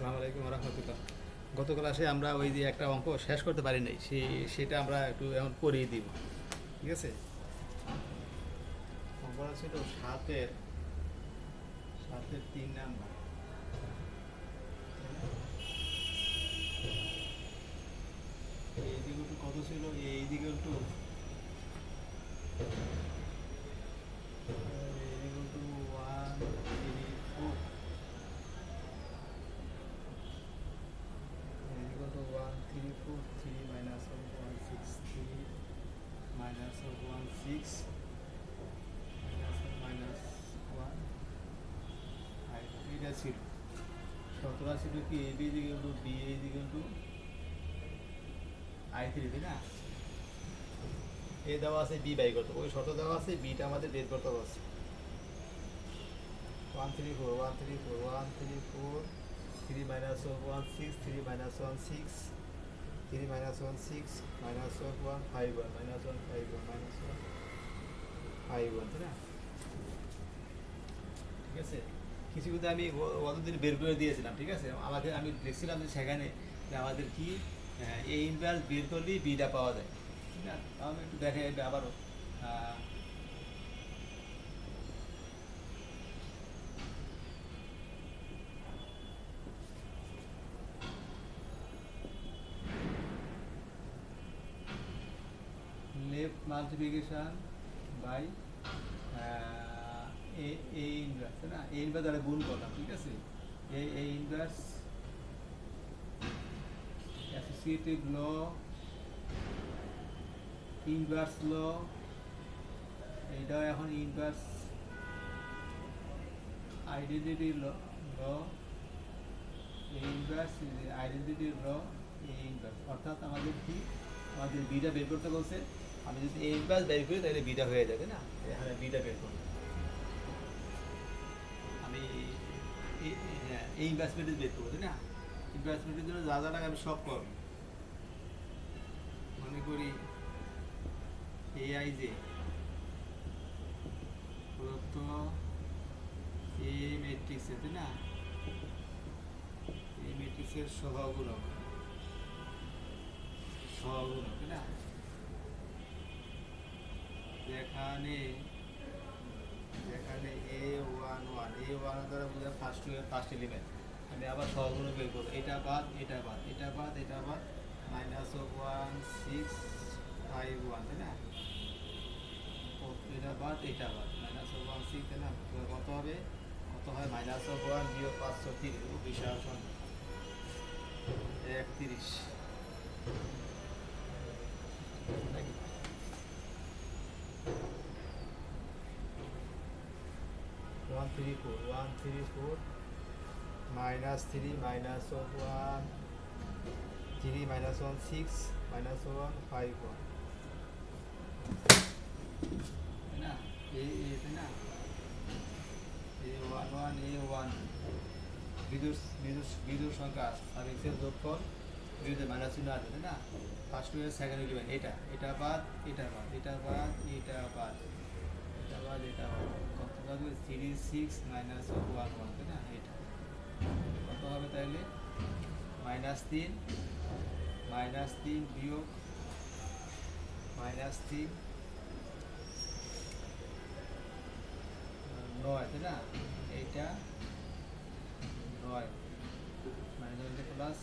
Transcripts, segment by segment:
আসসালামু আলাইকুম রহমতুল্লাহ। গত ক্লাসে আমরা ওই যে একটা অঙ্ক শেষ করতে পারি নাই, সেটা আমরা একটু এখন করিয়ে দিব। ঠিক আছে, অঙ্কটা ছিল সাতের সাতের 3 নাম্বার। এই দিকে একটু কত ছিল, এই দিকে একটু one three four, equal to 1 3 4 3 minus of 1 6 3 minus of 1 6 minus 1 5 এটা ছিল। সতেরো ছিল কি A B equal to B equal to I three, তাই না? এ দেওয়া আছে বি বাই করতে, ওই শর্ত দেওয়া আছে, বিটা আমাদের বের করতে আছে। 1 3 4 1 3 4 1 3 4 3 minus of 1 6 3 minus 1 6 3 minus 1 6 minus of 1 5 1 minus 1 5 1 minus 1 5 1, তাই না? ঠিক আছে, কিছু কিন্তু আমি অতদিন বের করে দিয়েছিলাম। ঠিক আছে, আমাকে আমি দেখছিলাম যে সেখানে যে আমাদের কি এ ইনভার্স বের করলেই বিটা পাওয়া যায়। ঠিক আছে, আমি একটু দেখে আবারও left multiplication by A inverse, তাই না? এ ইনভার্স দ্বারা গুণ করলাম। ঠিক আছে, A inverse associative law, inverse law, এইটাও এখন inverse identity law, inverse identity law, inverse. অর্থাৎ আমাদের কি, আমাদের বিটা বের করতে বলছে। আমি যদি এ ইনভার্স বের করি তাহলে বিটা হয়ে যাবে, না? এখানে বিটা বের করব আমি, হ্যাঁ এই ইনভার্সমেন্টে বের করবো, তাই না? ইনভার্সমেন্টের জন্য যা যা লাগে আমি সব করব। মনে করি এআই যে প্রদত্ত এ ম্যাট্রিক্সে, তাই না? এই ম্যাট্রিক্সের সহগুণক, তাই না? যেখানে যেখানে এ ওয়ান ওয়ান, এ ওয়ান দ্বারা বোঝায় ফার্স্ট এলিমেন্ট। আমি আবার সহগুণক বের করবো, এটা বাদ এটা বাদ এটা বাদ এটা বাদ, মাইনাস অফ 1 6 5 1, তাই না? এটা বাদ এটা বাদ, মাইনাস অফ 1 6, তাই না? কত হবে, কত হয় মাইনাস অফ 1 বিয়োগ 530, বিশাল সংখ্যা 31 নাকি? 1 3 4 1 3 4 minus 3 minus of 1 3 minus 1 6 minus 1 5 1, তাই না? তাই না? এ ওয়ান ওয়ান এ ওয়ান বিদুর বিদুর বিদুর সংখ্যা আর এক্সের যোগফল বিদুর মাইনাস চিহ্ন আছে, তাই না? ফার্স্ট ইয়ার সেকেন্ড ইলেভেন, এটা বাদ এটা বাদ এটা বাদ এটা বাদ এটা বাদ এটা বাদ, কত থাকবে 3 6 মাইনাস 1 1, তাই না? এটা কত হবে তাহলে, -3 বিয়োগ -3 9, তাই না? এইটা 9 মাইনাস প্লাস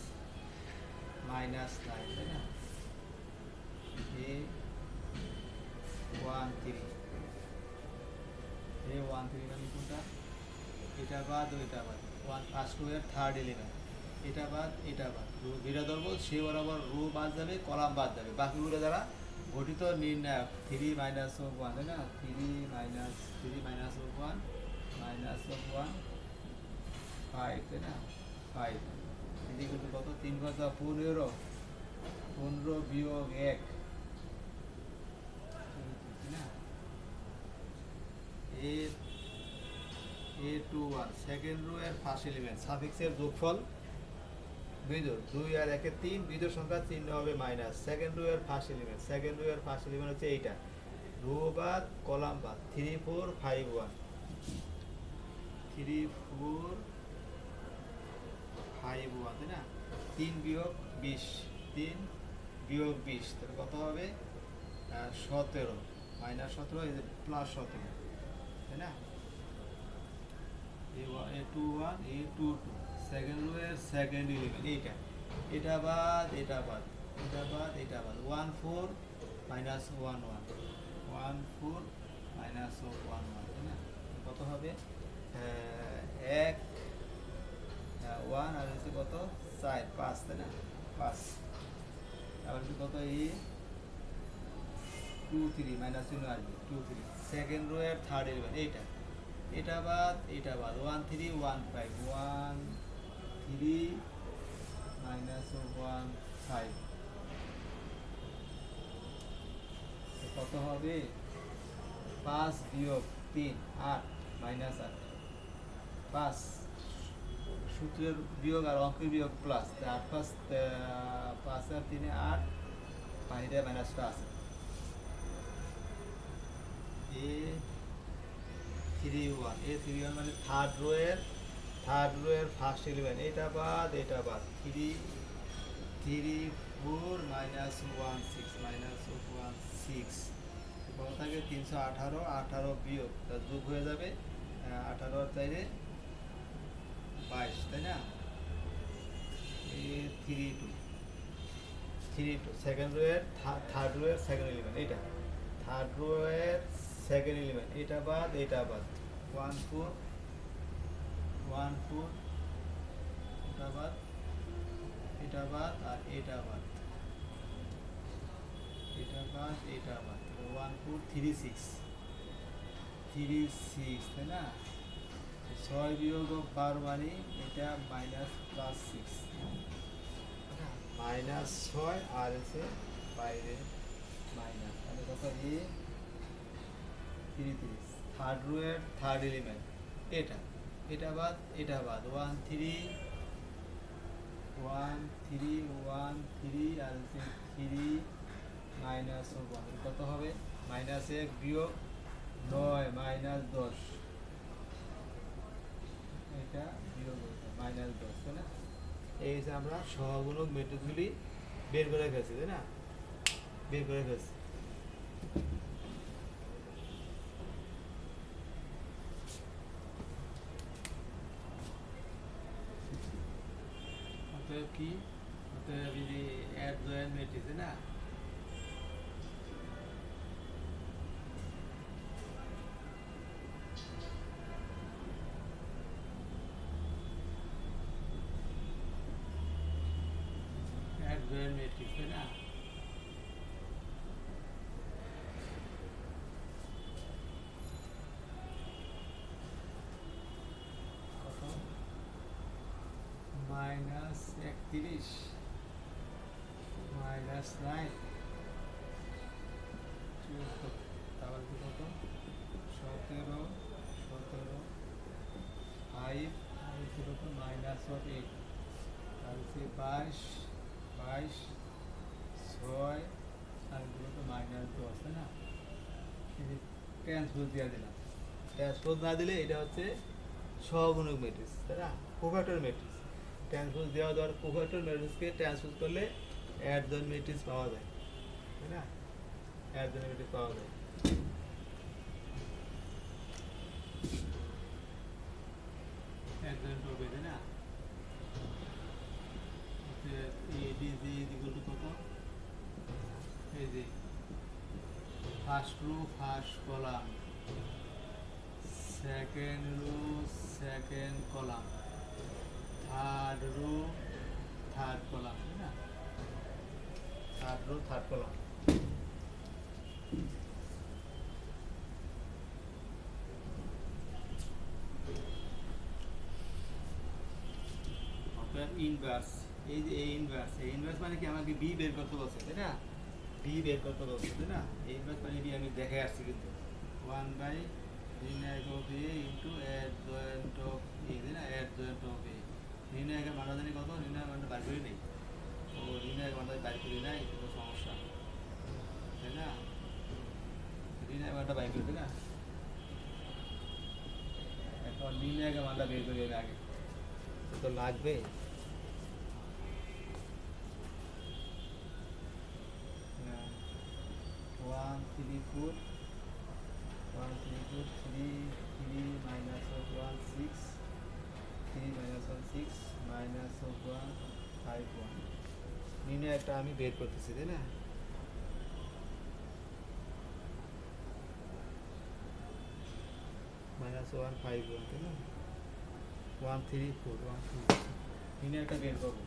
-9, তাই না? এ 1 3 মানে কোনটা, এটা বাদ ওইটা বাদ, ওয়ান ফার্স্ট রো এর থার্ড এলিমেন্ট, এটা বাদ এটা বাদ, রো যেটা ধরবো সে বরাবর রো বাদ যাবে, কলাম বাদ যাবে, বাকিগুলো দ্বারা গঠিত নির্ণায়ক 3 মাইনাস অফ 1, তাই না? 3 মাইনাস অফ 1 মাইনাস অফ 1 5, তাই না? 5 এদিকে কিন্তু কত, 3 ভাজা 15 15 বিয়োগ 1, তাই না? A21 সেকেন্ড রো এর ফার্স্ট এলিমেন্ট, সাফিক্সের যোগফল বিজোড় 2 আর 1 এর 3, বিজোড় সংখ্যা চিহ্ন হবে মাইনাস, সেকেন্ড রো এর ফার্স্ট এলিমেন্ট হচ্ছে এইটা, রো বাদ কলাম বাদ 3 4 5 1 3 4 ফাইভ ওয়ান, তাই না? 3 বিয়োগ 20, 3 বিয়োগ 20, তাহলে কত হবে? 17, -17, এই যে +17, তাই না? A21 A22 সেকেন্ড রো এর সেকেন্ড এলিমেন্ট এইটা, এটা বাদ এটা বাদ এটা বাদ এটা বাদ 14 -1 1 14 -1 1, তাই না? কত হবে? 1 1 আর হচ্ছে কত 4 5, তাই না? 5, আবার হচ্ছে কত এই 2 3 -3 আসবে 2 3 সেকেন্ড রো এর থার্ড এলিমেন্ট এইটা, এটা বাদ 1 3 1 5 1 3 -1 5, কত হবে? 5 বিয়োগ 3 8 -8, 5 সূত্রের বিয়োগ আর অঙ্কের বিয়োগ প্লাস 8 5 5 আর 3 8, বাইরে মাইনাসটা আছে। A31 মানে থার্ড রো এর ফার্স্ট এলিমেন্ট, এটা বাদ 3 3 4 -1 6 কত থাকে? 318 18 বিয়োগ তার যোগ হয়ে যাবে 18 আর 4 22, তাই না? A32 সেকেন্ড রো এর থার্ড রো এর সেকেন্ড এলিমেন্ট, এটা থার্ড রো এর সেকেন্ড এলিমেন্ট, এটা বাদ 1 4 1 4, এটা বাদ আর এটা বাদ 1 4 3 6 তাই না? 6 বিয়োগ 12 মানে এটা -+6, -6 আর হচ্ছে বাইরে মাইনাস, তাহলে কত? A33 থার্ড রো এর থার্ড এলিমেন্ট, এটা বাদ 1 3 1 3 1 3 আর হচ্ছে 3 -1, কত হবে? -1 বিয়োগ 9 -10, এটা বিয়োগ -10, তাই না? এই যে আমরা সহগুণক ম্যাট্রিক্সগুলি বের করে ফেলছি, তাই না? বের করে ফেলছি। অতএব কি? অতএব যদি অ্যাডজয়েন্ট ম্যাট্রিক্স, তাই না? অ্যাডজয়েন্ট ম্যাট্রিক্স, তাই না? কত? -31 -9 তারপর কি কত? 17 5 আর হচ্ছে কত? -8 আর হচ্ছে 22 6 আর হচ্ছে কত? -10, তাই না? ট্রান্সপোজ দিয়ে দিলাম, ট্রান্সপোজ না দিলে এটা হচ্ছে সহগুণক ম্যাট্রিক্স, তাই না? কোফ্যাক্টর ম্যাট্রিক্স, ট্রান্সপোজ দেওয়ার কোফ্যাক্টর ম্যাট্রিক্সকে ট্রান্সপোজ করলে অ্যাডজয়েন্ট ম্যাট্রিক্স পাওয়া যায়, তাই না? অ্যাডজয়েন্ট ম্যাট্রিক্স পাওয়া যায়। অ্যাডজয়েন্ট হবে, তাই না? কত? এই যে first row first column, second rho second column, third rho third column, তাই না? Third rho third column. Inverse, এই যে ইনভার্স মানে কি? আমাকে বি বের করতে বলছে, তাই না? বি বের করতে বলছে, তাই না? ইনভার্স মানে বি আমি দেখে আসছি, কিন্তু 1/নির্ণায়ক of A into adjoint of A, তাই না? অ্যাডজয়েন্ট অফ এ নির্ণায়কের মানটা জানি কত? নির্ণায়ক মানটা বার করি নেই, তো নির্ণায়ক মানটা বার করি নাই, কোনো সমস্যা, তাই না? নির্ণায়ক মানটা বার করি, তাই না? এখন নির্ণায়কের মানটা বের করি আগে, তো লাগবে। 3 4 1 3 4 3 3 minus of 1 6 3 minus 1 6 minus of 1 5 1 নির্ণয় একটা আমি বের করতেছি তাই না minus 1 5 1 তাই না 1 3 4 1 2 নির্ণয় একটা বের করব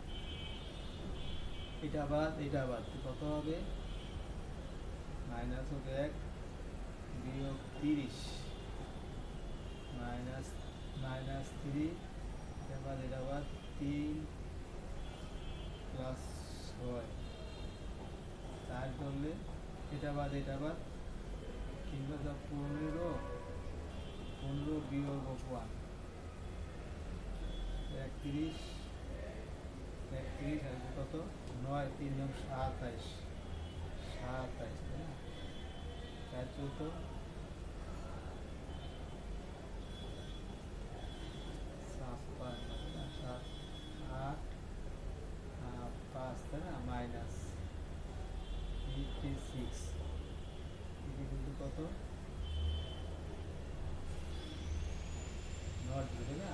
এটা বাদ কত হবে মাইনাস হবে 1 বিয়োগ 30 মাইনাস 3 এটা বাদ 3 প্লাস 6 তার করলে এটা বাদ 3 বাদ 15 বিয়োগ 1 31 আসবে কত 9 3 9 27 তাই না তার চৌদ্দ 5 তাই না মাইনাস 56 কিন্তু কত নট জিরো না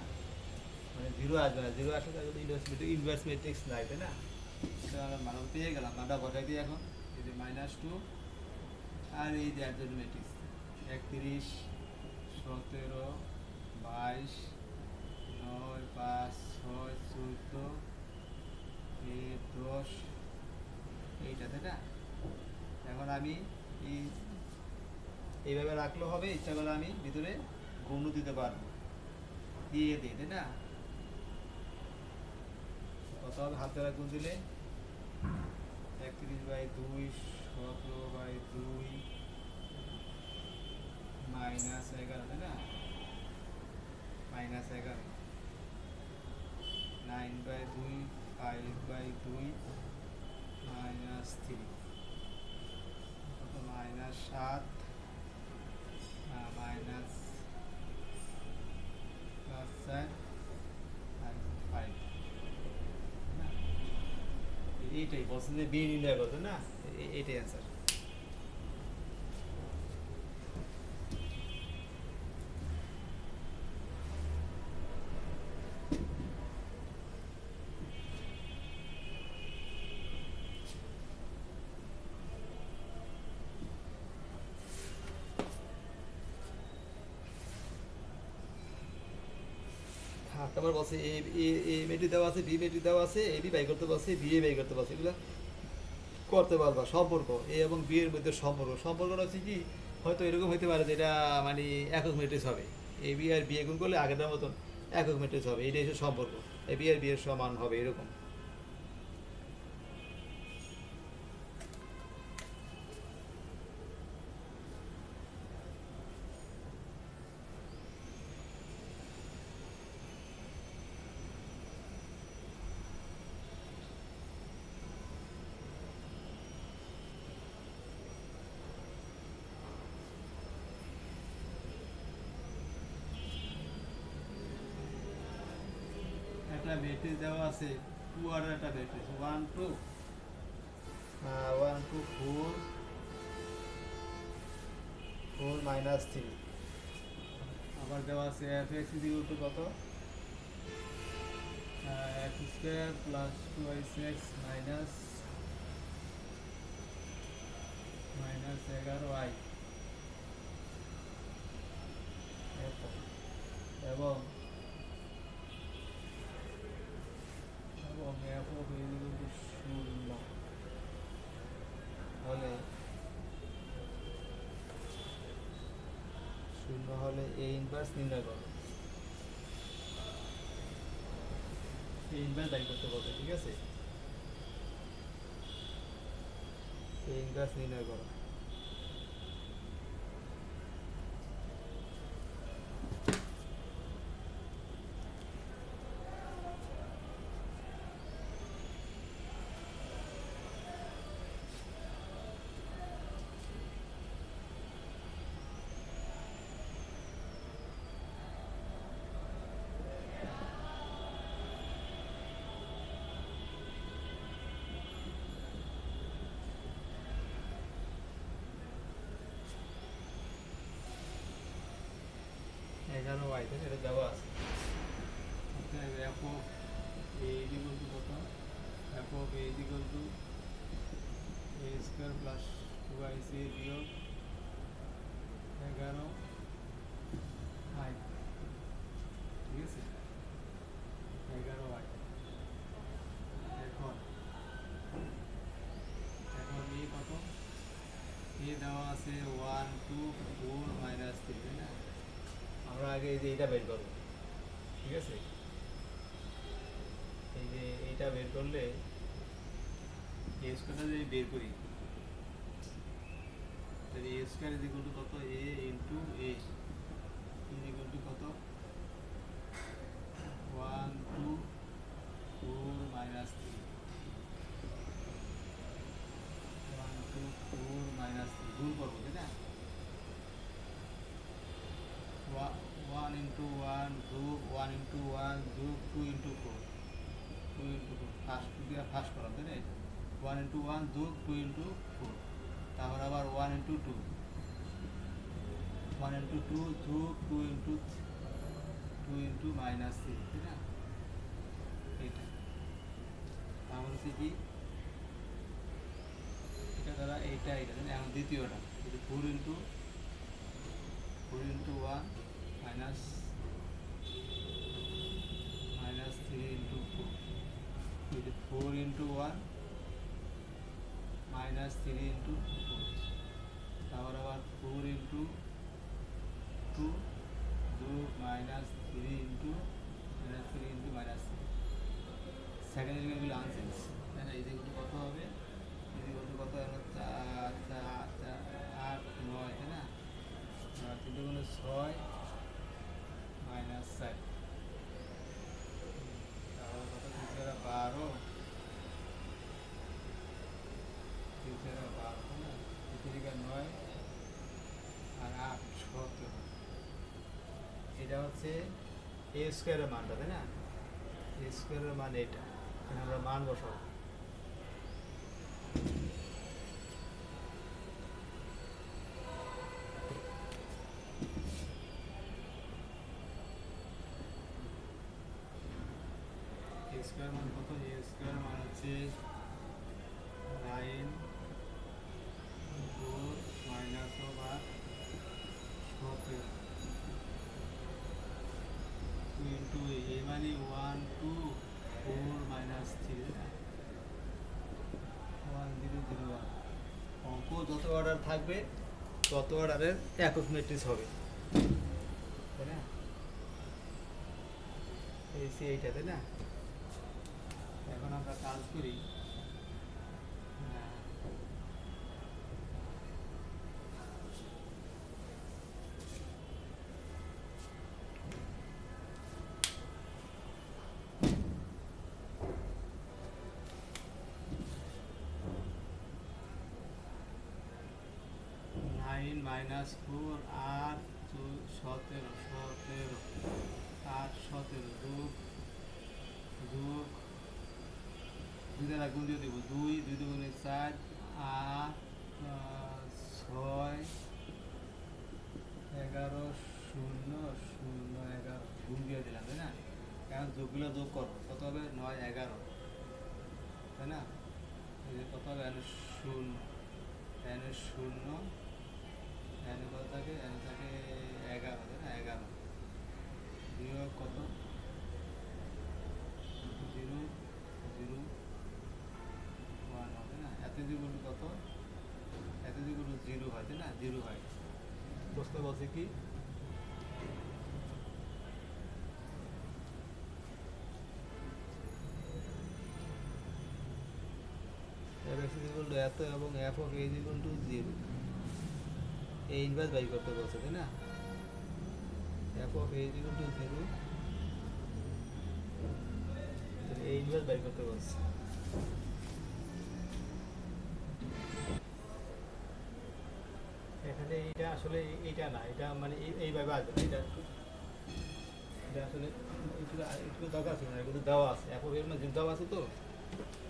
মানে জিরো আসবে না জিরো আসলে ইনভার্স ম্যাট্রিক্স নাই তাই না আমরা মান পেয়ে গেলাম মানটা বসাই দিই এখন এই যে -2 আর এই যে অ্যাডজয়েন্ট ম্যাট্রিক্স 31 17 22 9 5 6 14 10 এইটা তাই না এখন আমি এইভাবে রাখলেও হবে ইচ্ছা করলে আমি ভিতরে গুণ দিতে পারবো দিয়ে দিই তাই না কত হবে হাত দ্বারা গুণ দিলে 31/2 17/2 -11 তাই না -11 9/2 5/2 -3 কত -7 মাইনাস প্লাস 4 আর 5 এইটাই বলছেন যে বি নির্ণয় করতে না এইটাই অ্যান্সার তারপর বলছে এ মেট্রিক দেওয়া আছে বি মেট্রিক দেওয়া আছে এ বি বাই করতে পারছে বি এ বাই করতে পারছে এগুলো করতে পারবা সম্পর্ক এ এবং বি এর মধ্যে সম্পর্কটা হচ্ছে কি হয়তো এরকম হতে পারে যে এটা মানে একক ম্যাট্রিক্স হবে A B R B A গুণ করলে আগের মতন একক ম্যাট্রিক্স হবে এটাই হচ্ছে সম্পর্ক এ বি আর বি এর সমান হবে এরকম একটা ম্যাট্রিক্স দেওয়া আছে 2 আর একটা ম্যাট্রিক্স 1 2 1 2 4 4 -3 আবার দেওয়া আছে fx = কত x² + 2x minus 11y এবং f of a = 0 হলে a ইনভার্স নির্ণয় করো a ইনভার্স বাই করতে বলছে ঠিক আছে a ইনভার্স নির্ণয় করো 11y, তাই না? এটা দেওয়া আছে। f of a is equal to কত? f of a is equal to a square plus 2ac বিয়োগ 11y, ঠিক আছে? 11y। এখন এখন এ কত? এ দেওয়া আছে 1 2 4 - 3, তাই না? আমরা আগে এই যে এটা বের করবো, ঠিক আছে? এই যে এইটা বের করলে এ স্কোয়ারটা যদি বের করি, তাহলে A square is equal to কত? A into A is equal to কত? 1 2 4 - 3, 1 2 4 - 3 গুণ করবো, তাই না? 1 ইন্টু 1 যোগ 1 ইন্টু 1 যোগ 2 ইন্টু 4, 2 ইন্টু 4 ফার্স্ট দিয়ে ফার্স্ট করলাম, তাই না? এটা 1 ইন্টু 1 যোগ 2 ইন্টু 4, তারপর আবার 1 ইন্টু 2, 1 ইন্টু 2 যোগ 2 ইন্টু -3, তাই না? এইটা তারপর হচ্ছে কি, এটা দ্বারা এইটা এটা, তাই না? এখন দ্বিতীয়টা 4 into 1 minus 3 into 4, 4 into 1 minus 3 into 4, তারপর আবার 4 ইন্টু 2 যোগ -3 ইন্টু -3, সেকেন্ড এলিমেন্টগুলো আনসেন্স, তাই না? এইগুলো কত হবে? এগুলো কত? 4 4 4 8 9, তাই না? 3 গুণে 6 -4, তাহলে কত? 3 4 12, 3 4 12, তাই না? 3 9 আর 8 17, এটা হচ্ছে এ স্কোয়ারের মানটা, তাই না? এ স্কোয়ারের মান এটা, এখানে আমরা মান বসাবো। এ স্কোয়ার মান কত? এ স্কোয়ার মান হচ্ছে 9 4 মাইনাস ওভার 17 2 ইন্টু এ মানে 1 2 4 -3, 1 0 0 1। অঙ্ক যত অর্ডার থাকবে তত অর্ডারের একক ম্যাট্রিক্স হবে, তাই না? এই সে এইটা, তাই না? এখন আমরা কাজ করি, 9 - 4 8 17 8 17 যোগ যোগ 2 দ্বারা গুণ দিয়ে দেবো, 2 2 দুগুণে 4 8 6 11 0 0 11 গুণ দিয়ে দিলাম, তাই না? এখন যোগগুলো যোগ করবো, কত হবে? 9 11, তাই না? এই যে কত হবে? 0 0 এখানে কত থাকে? এখানে থাকে 11, তাই না? 11 বিয়োগ কত? 0 0 1 হবে না? এত যেগুলো কত? এত যেগুলো 0 হয়, তাই না? 0 হয়। প্রশ্ন বলছে কি, এত এবং f of a is equal to 0, এই ইনভার্স বাই করতে বলছে, তাই না? f of a is equal to 0, এই ইনভার্স বাই করতে বলছে। এখানে এইটা আসলে এইটা না, এটা মানে এইভাবে আসবে না, এটা এটা আসলে একটু দরকার ছিল না, কিন্তু দেওয়া আছে, f of a মানে দেওয়া আছে, তো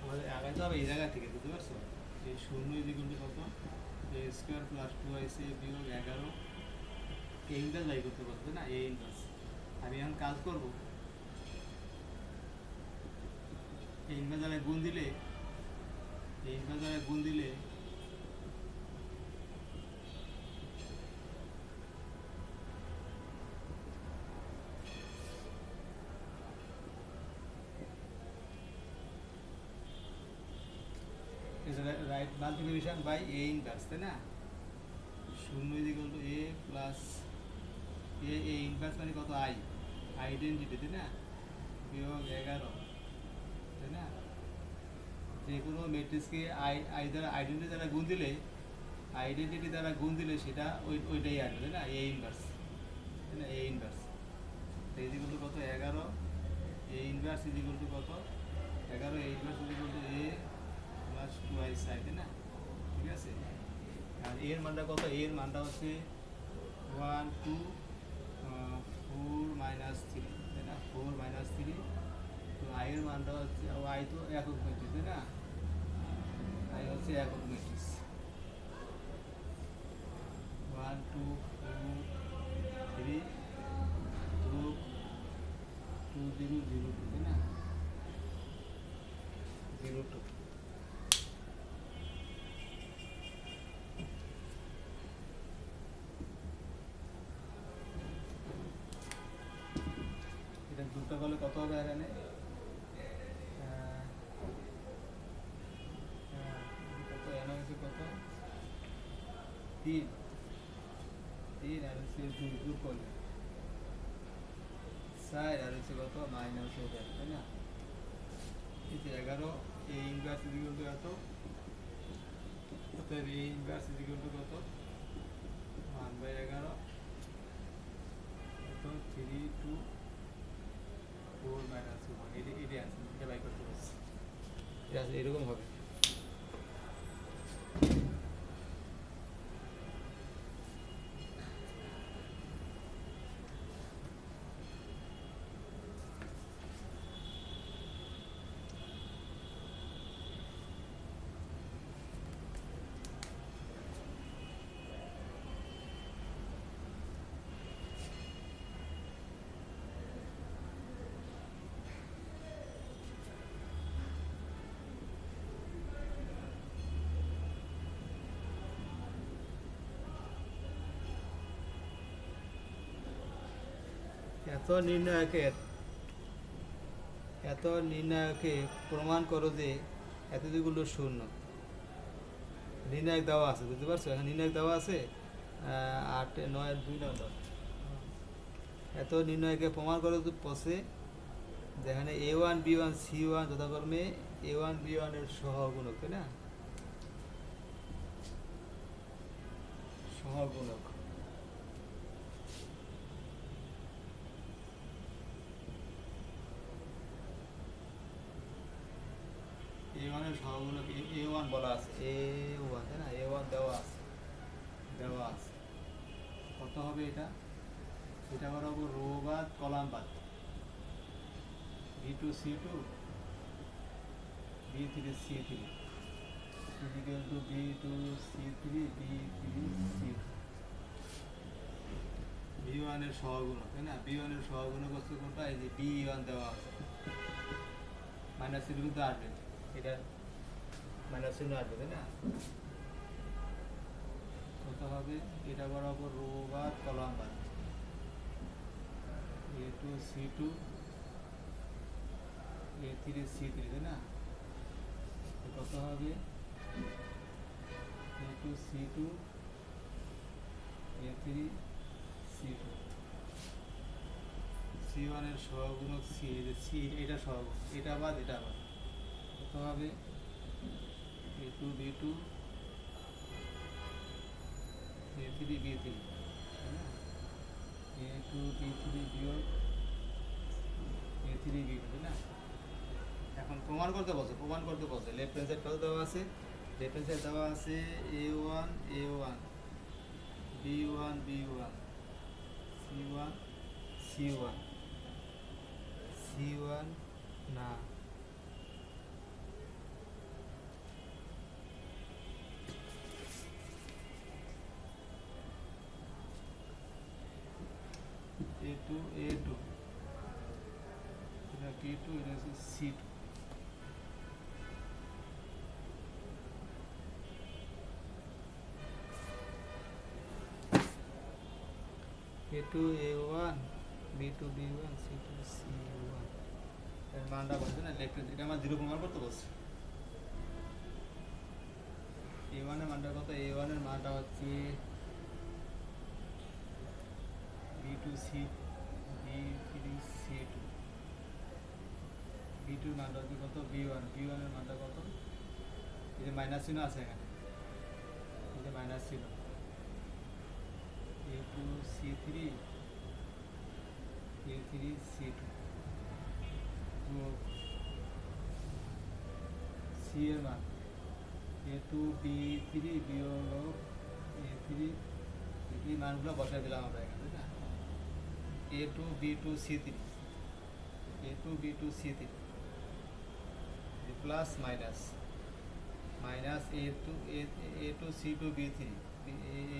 আমাদের আগাইতে হবে এই জায়গা থেকে, বুঝতে পারছো? এই 0 ইজ ইকুয়াল টু কত? a স্কোয়ার প্লাস 2ac বিয়োগ 11, এই ইনভার্স বাই করতে বলছে না? এই ইনভার্স কাজ করব, এই ইনভার্টারে গুণ দিলে right multiplication by A inverse, তাই না? 0 = a প্লাস এ ইনভার্স মানে কত? আইডেন্টিটি, তাই না? বিয়োগ 11, তাই না? যে কোনো ম্যাট্রিক্সকে আইডেন্টিটি দ্বারা গুণ দিলে সেটা ওইটাই আসবে, তাই না? এ ইনভার্স, তাই না? এ ইনভার্স ইজিক্যাল টু কত? 11 এ ইনভার্স ইজিক্যাল টু কত? 11 A inverse is equal two A plus 2i সাই, তাই না? ঠিক আছে। আর এর মানটা কত? এর মানটা হচ্ছে 1 2 4 -3, তাই না? 4 -3। তো আই এর মানটা হচ্ছে, আই তো একক ম্যাট্রিক্স, তাই না? আই হচ্ছে একক ম্যাট্রিক্স। 1 2 4 3 2 2 0 0 2, তাই না? 0 2। এটা দুটো করলে কত হবে এখানে? কত এখানে হচ্ছে কত? 3 3 আর হচ্ছে 2 2 করলে 4 আর হচ্ছে কত? -1, তাই না? এই যে 11 এ ইনভার্স ইকুয়াল টু এত, অতএব এ ইনভার্স ইকুয়াল টু কত? 1/11 তো 3 2 4 -1, এটা আছে, এটা বাই করতে পারছি। এটা আসলে এরকম হবে। এত নির্ণায়কে প্রমাণ করো যে এতগুলো শূন্য। নির্ণায়ক দেওয়া আছে, বুঝতে পারছো? এখন নির্ণায়ক দেওয়া আছে 8 9 2 নম্বর। এত নির্ণয়কে প্রমাণ করো পথে যেখানে A1 B1 C1 যথাক্রমে A1 B1 এর সহগুণক, তাই না? সহগুণক A1 এর সহগুণক A1 বলা আছে, A1, তাই না? A1 দেওয়া আছে। কত হবে এটা? এটা বরাবর রো বাদ কলাম বাদ, B2 C2 B3 C3 equal to B2 C3 B3 C2। B1 এর সহগুণক, তাই না? B1 এর সহগুণক হচ্ছে কোনটা? এই যে B1 দেওয়া আছে, মাইনাস চিহ্ন কিন্তু আসবে, এটা মাইনাস চিহ্ন আসবে, তাই না? কত হবে? এটা বরাবর রো বাদ কলাম বাদ, A2 C2 A3 C3, তাই না? কত হবে? A2 C2 A3 C2। C1 এর সহগুণক C, এটা সহগুণক, এটা বাদ কত হবে? A2 B2 A3 B3, তাই না? A2 B3 বিয়োগ A3 B2, তাই না? এখন প্রমাণ করতে বলছে লেফট হ্যান্ড সাইড কত দেওয়া আছে? লেফট হ্যান্ড সাইড দেওয়া আছে A1 B1 B1 C1 না, A2 টু, এটা হচ্ছে C two. A two A one, B two B one, C two C one. এর মানটা বলছে না লেফট দিকে আমার জিরো প্রমাণ করতে বলছে। এ ওয়ানের মানটা কত? এ ওয়ানের মানটা হচ্ছে B two C, B three C two. B টুর মানটা হচ্ছে কত? B one. বি ওয়ানের মানটা কত? এই যে মাইনাস চিহ্ন আছে এখানে, এই যে মাইনাস চিহ্ন। A two C three, A three C two. C এর মান এ টু বি থ্রি বিয়োগ এ থ্রি, এই মানগুলো বসাই দিলাম আমরা এখানে, তাই না? A two B two C three, A two B two C three plus minus minus A two C two B three,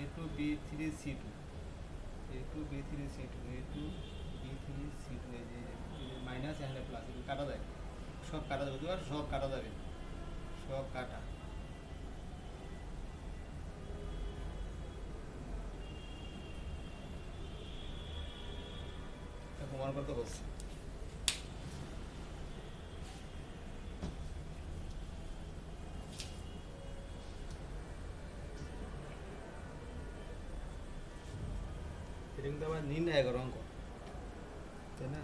A two B three C two, A two B three C two, A two B three C two. এই যে minus এখানে plus, এগুলো কাটা যায়, সব কাটা যাবে, বুঝতে পারছো? সব কাটা যাবে, সব কাটা। প্রমাণ করতে বলছি। এটা কিন্তু আবার নির্ণায়ক অঙ্ক, তাই না?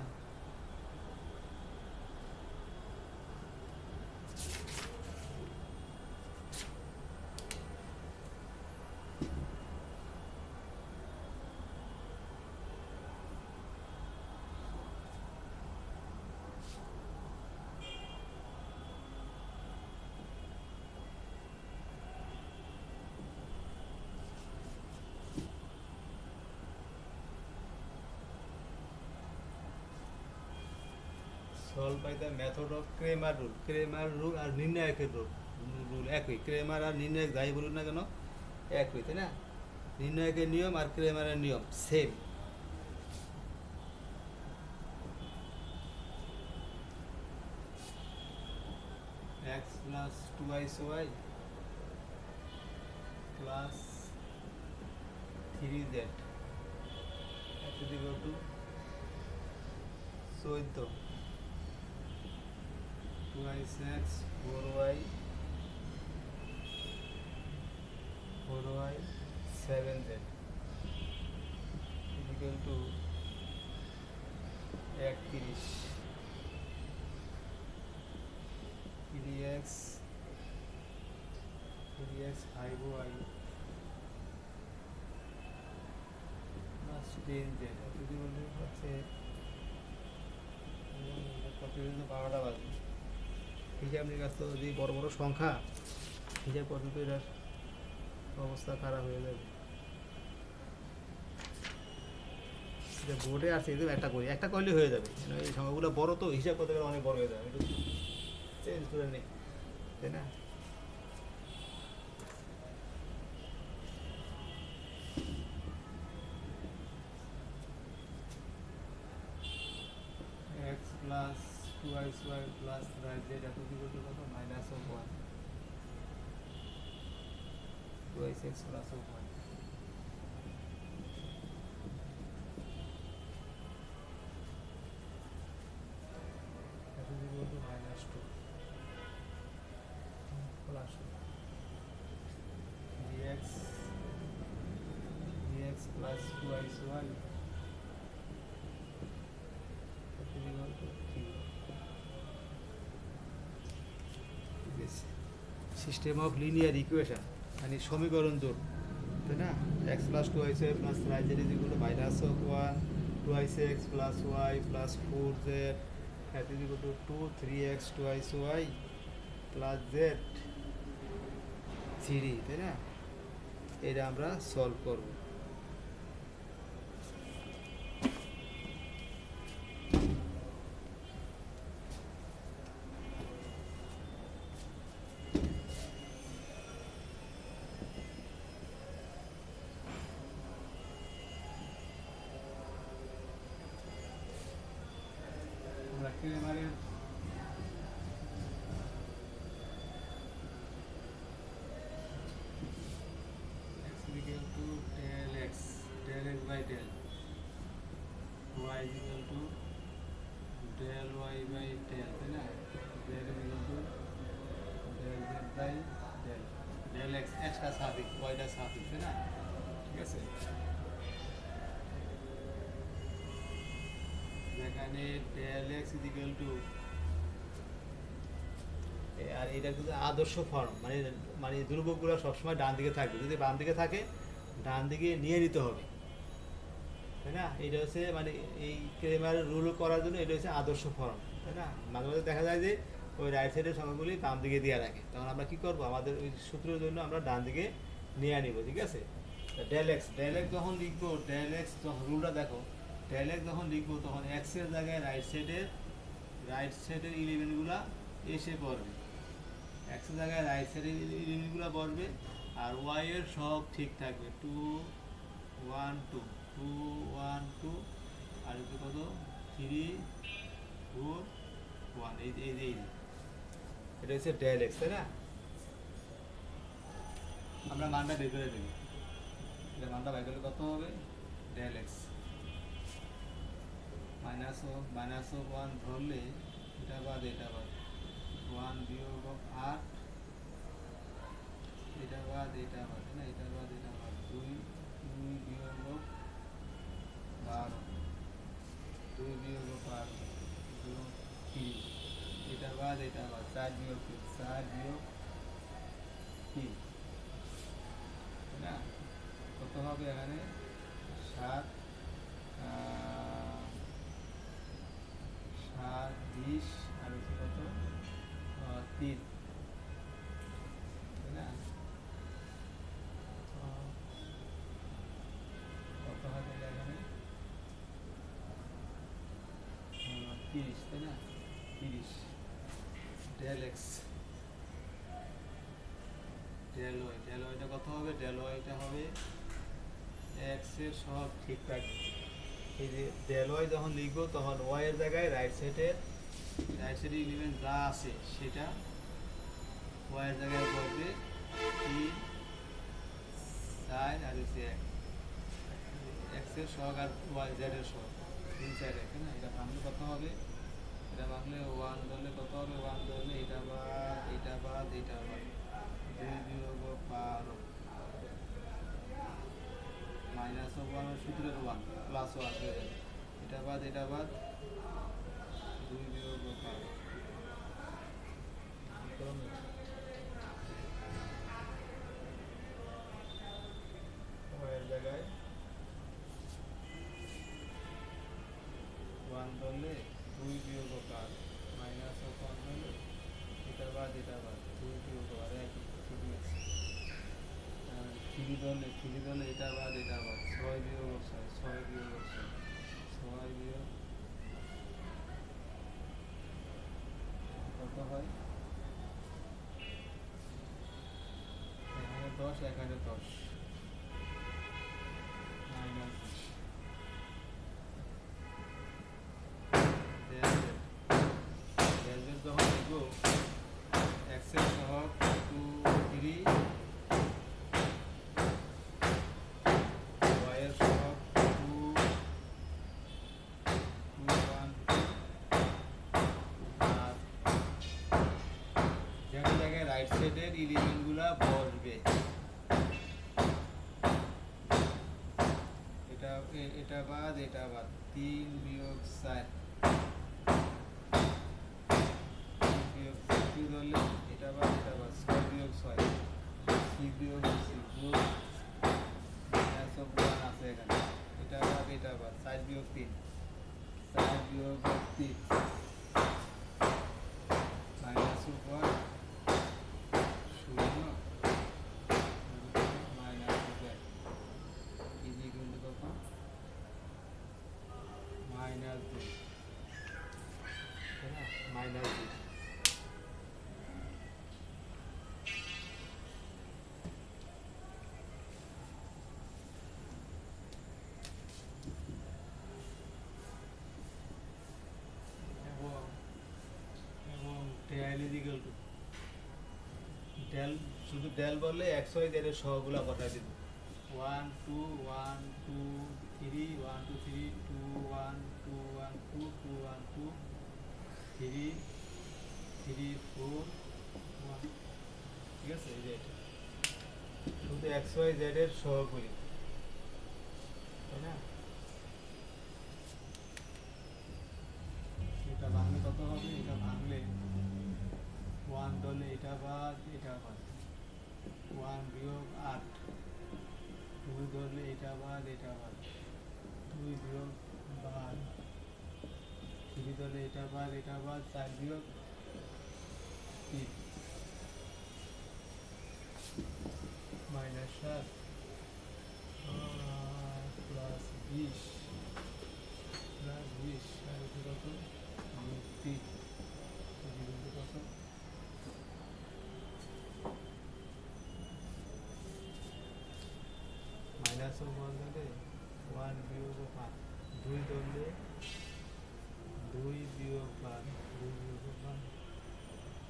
Solve by the method of Cramer rule. Cramer rule আর নির্ণায়কের রুল একই। ক্রেমার আর নির্ণায়ক যাই বলুন না কেন একই, তাই না? নির্ণায়কের নিয়ম আর ক্রেমারের নিয়ম same. X plus two ice y plus three z to 14, 2x 4y 7z equal to 31, 3x 5y plus 10z যদি বলি হচ্ছে 12টা বাজে। হিসাব নিকাশ তো যদি বড় বড় সংখ্যা হিসাব করতে তো এটার অবস্থা খারাপ হয়ে যাবে। এটা বোর্ডে আছে, একদম একটা করলে হয়ে যাবে। এই সংখ্যাগুলো বড় তো হিসাব করতে গেলে অনেক বড় হয়ে যাবে, একটু চেঞ্জ করে নিই, তাই না? এক্স প্লাস টু আইস ওয়াই প্লাস জেড এত কি বলতে কত? Minus of one, twice x plus of one. Minus two plus dx plus two ice y system of linear equation মানে সমীকরণ জোট, তাই না? X plus two ice y plus z is equal to minus of one, twice x plus y plus four z is equal to two, three x two ice y plus Z three, তাই না? এটা আমরা solve করব। ক্রেমারের x is equal to del x by del y is equal to del y by del, তাই না? del is equal to del z by del x, টা suffix y টা suffix, তাই না? ঠিক আছে, যেখানে del x is equal to, আর এটা কিন্তু আদর্শ ফর্ম, মানে মানে ধ্রুবকগুলো সবসময় ডান দিকে থাকবে, যদি বাম দিকে থাকে ডান দিকে নিয়ে নিতে হবে, তাই না? এটা হচ্ছে মানে এই ক্রেমার রুল করার জন্য এটা হচ্ছে আদর্শ ফর্ম, তাই না? মাঝে মাঝে দেখা যায় যে ওই রাইট সাইডের সংখ্যাগুলি বাম দিকে দিয়ে রাখে, তখন আমরা কি করব, আমাদের ওই সূত্রের জন্য আমরা ডান দিকে নিয়ে নিব, ঠিক আছে? ডেল এক্স যখন লিখবো, ডেল এক্স যখন রুলটা দেখো, ডেল এক্স যখন লিখবো তখন এক্সের জায়গায় রাইট সাইডের ইলেভেনগুলা এসে পড়বে, এক্সের জায়গায় রাইট সাইডের ইলেভেনগুলো পড়বে, আর ওয়াই এর সব ঠিক থাকবে, 2 1 2 2 1 2, আর হচ্ছে কত 3 4 1, এই যে এটা হচ্ছে ডেল এক্স, তাই না? আমরা মানটা বের করে দেবো, এটা মানটা বের করলে কত হবে, ডেল এক্স মাইনাস অফ 1 ধরলে এটা বাদ 1 বিয়োগ অফ 8, এটা বাদ না, এটা বাদ 2 বিয়োগ অফ 12, 2 বিয়োগ অফ 12 বিয়োগ 3, এটা বাদ 4 বিয়োগ 3, তাই না? কত হবে এখানে 7 20, আর হচ্ছে কত 3, তাই না? কত হবে এখানে 30, তাই না? 30 ডেল এক্স ডেল ওয়াইটা কত হবে, ডেল ওয়াইটা হবে এক্স এর সব ঠিক থাকবে, এই যে ডেল ওয়াই যখন লিখবো তখন ওয়াই এর জায়গায় রাইট সাইডে এলিমেন্ট যা আছে সেটা ওয়াই এর জায়গায় পড়বে 3 4, আর হচ্ছে 1, এক্স এর সহগ আর ওয়াই জেড এর সহগ 3 4 1, না? এটা ভাঙলে কত হবে, এটা ভাঙলে 1 ধরলে কত হবে, 1 ধরলে এটা বাদ 2 বিয়োগ 12 মাইনাস অফ 1 সূত্রের 1 প্লাস 1 হয়ে যাবে, এটা বাদ 2 বিয়োগ 12, ওয়াইয়ের জায়গায় 1 ধরলে 2 বিয়োগ 12 মাইনাস অফ 1 ধরলে এটা বাদ 2 বিয়োগ 12 একই, ঠিকই আছে। 3 ধরলে এটা বাদ 6 বিয়োগ 6 বিয়োগ কত হয়, এখানে 10 এখানে 10 মাইনাস যখন লিখবো এক্স এর সহগ 2 3, ওয়াই এর সহগ 2 1, আর যেখানে জায়গায় রাইট সাইডের ইলিমেন্টগুলা বসবে, এটা বাদ 3 বিয়োগ 4 বিয়োগ 2 ধরলে এটা বাদ 6 বিয়োগ 6 6 বিয়োগ 6 মাইনাস অফ 1 আছে এখানে, এটা বাদ 4 বিয়োগ 3 minus of 1 0 minus of 1 easy কিন্তু কত মাইনাস 2, তাই না? মাইনাস 2, ডেল শুধু ডেল বললে এক্স ওয়াই জেড এর সহগুলা বসাই দিব 1 2 1 2 3 1 2 3 2 1 2 1 2 2 1 2 3 3 4 1 ঠিক আছে এই যে এটা শুধু এক্স ওয়াই জেড এর সহগুলি তাই না এটা ভাঙলে কত হবে এটা ভাঙলে 1 ধরলে এটা বাদ 1 বিয়োগ 8 2 ধরলে এটা বাদ 2 বিয়োগ বাদ 3 ধরলে এটা বাদ 4 বিয়োগ 3 মাইনাস 7 প্লাস 20 আর এটা কত বিয়োগ 3 কত মাইনাস 1 ধরলে 1 বিয়োগ 5 2 ধরলে 2 বিয়োগ 5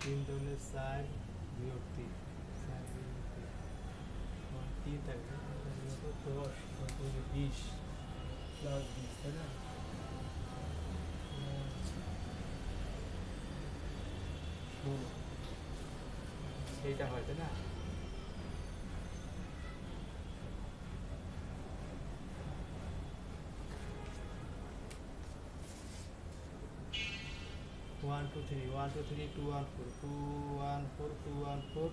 3 ধরলে 4 বিয়োগ 3 3 থাকবে 10 20 প্লাস 20 তাই না এইটা হয় তাই না One two three 2 1 4 2 1 4 2 1 4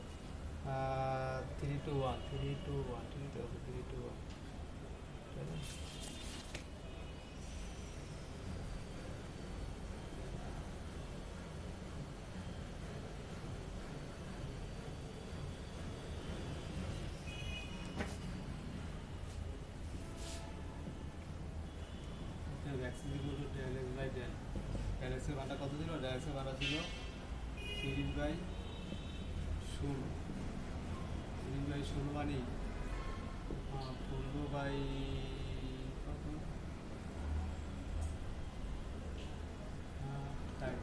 3 2 1 3 2 1 3 2 1 ডেল মানটা কত ছিল ডেল মানটা ছিল 30/16 মানে 15 বাই কত 8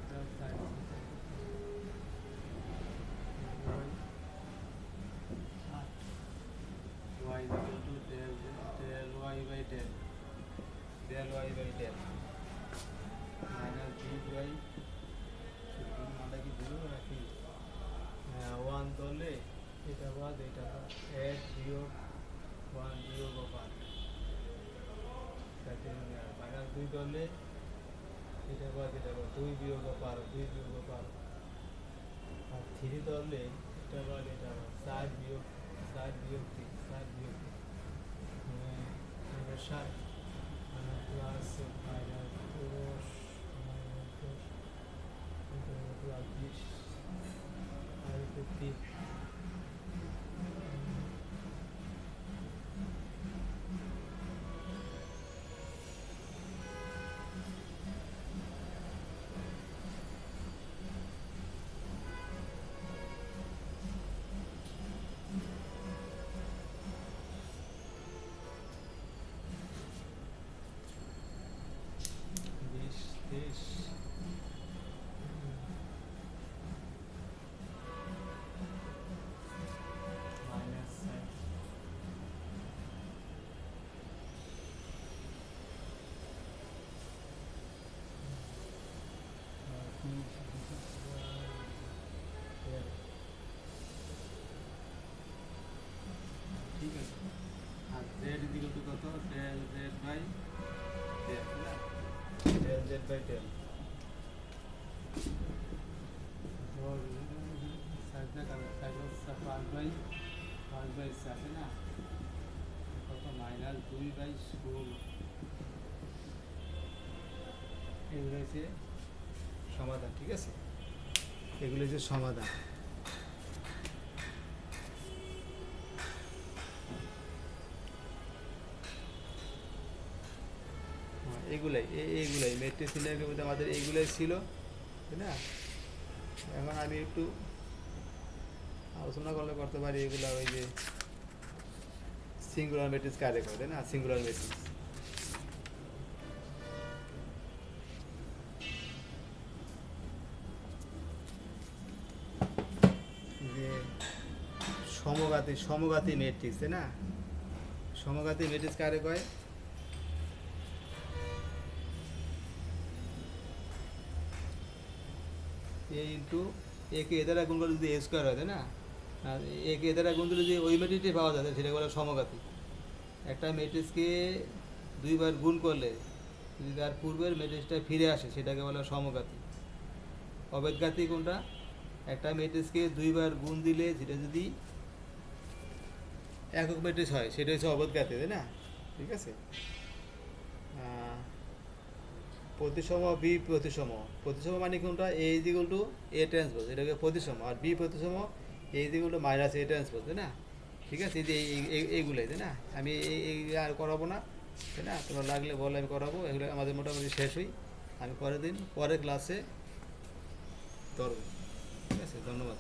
মাইনাস 2 মানটা কি দিল নাকি 1 ধরলে এটা বাদ 1 বিয়োগ 1 বিয়োগ 5 মাইনাস 2 ধরলে এটা বাদ 2 বিয়োগ 12 আর 3 ধরলে এটা বাদ 4 বিয়োগ 3 7 প্লাস মাইনাস 10 প্লাস 20 আর 3 ঠিক আছে আর জেড দিকে তো কত ডেল জেড বাই ডেল না ডেল জেড বাই ডেল পাঁচ বাই 7 না কত মাইনাস 2/16 এগুলো হচ্ছে সমাধান ঠিক আছে এগুলো হচ্ছে সমাধান এইগুলাই ম্যাট্রিক্স সিলিন্ডারের মধ্যে আমাদের এইগুলাই ছিল তাই না এখন আমি একটু আলোচনা করলে করতে পারি এগুলা ওই যে সিঙ্গুলার ম্যাট্রিক্স কারে করে তাই না সিঙ্গুলার ম্যাট্রিক্স যে সমঘাতী ম্যাট্রিক্স, তাই না? সমঘাতী ম্যাট্রিক্স কারে কয়? এ ইন্টু এ কে এ দ্বারা গুণ করলে যদি এ স্কোয়ার হয়, তাই না? আর এ কে এ দ্বারা গুণ করলে যে ওই ম্যাট্রিক্সটি পাওয়া যাবে সেটাকে বলে সমঘাতী। একটা ম্যাট্রিক্সকে দুইবার গুণ করলে যদি তার পূর্বের ম্যাট্রিক্সটা ফিরে আসে সেটাকে বলে সমঘাতী। অবেদঘাতী কোনটা? একটা ম্যাট্রিক্সকে দুইবার গুণ দিলে সেটা যদি একক ম্যাট্রিক্স হয় সেটা হচ্ছে অবেদঘাতী, তাই না? ঠিক আছে। প্রতিসম বি প্রতিসম, প্রতিসম মানে কোনটা? A is equal to A transpose, এটাকে প্রতিসম। আর বি প্রতিসম A is equal to minus A transpose, তাই না? ঠিক আছে, এই যে এইগুলোই, তাই না? আমি এই আর করাবো না, তাই না? তোমরা লাগলে বলে আমি করাবো। এগুলো আমাদের মোটামুটি শেষ হই, আমি পরের ক্লাসে ধরবো। ঠিক আছে, ধন্যবাদ।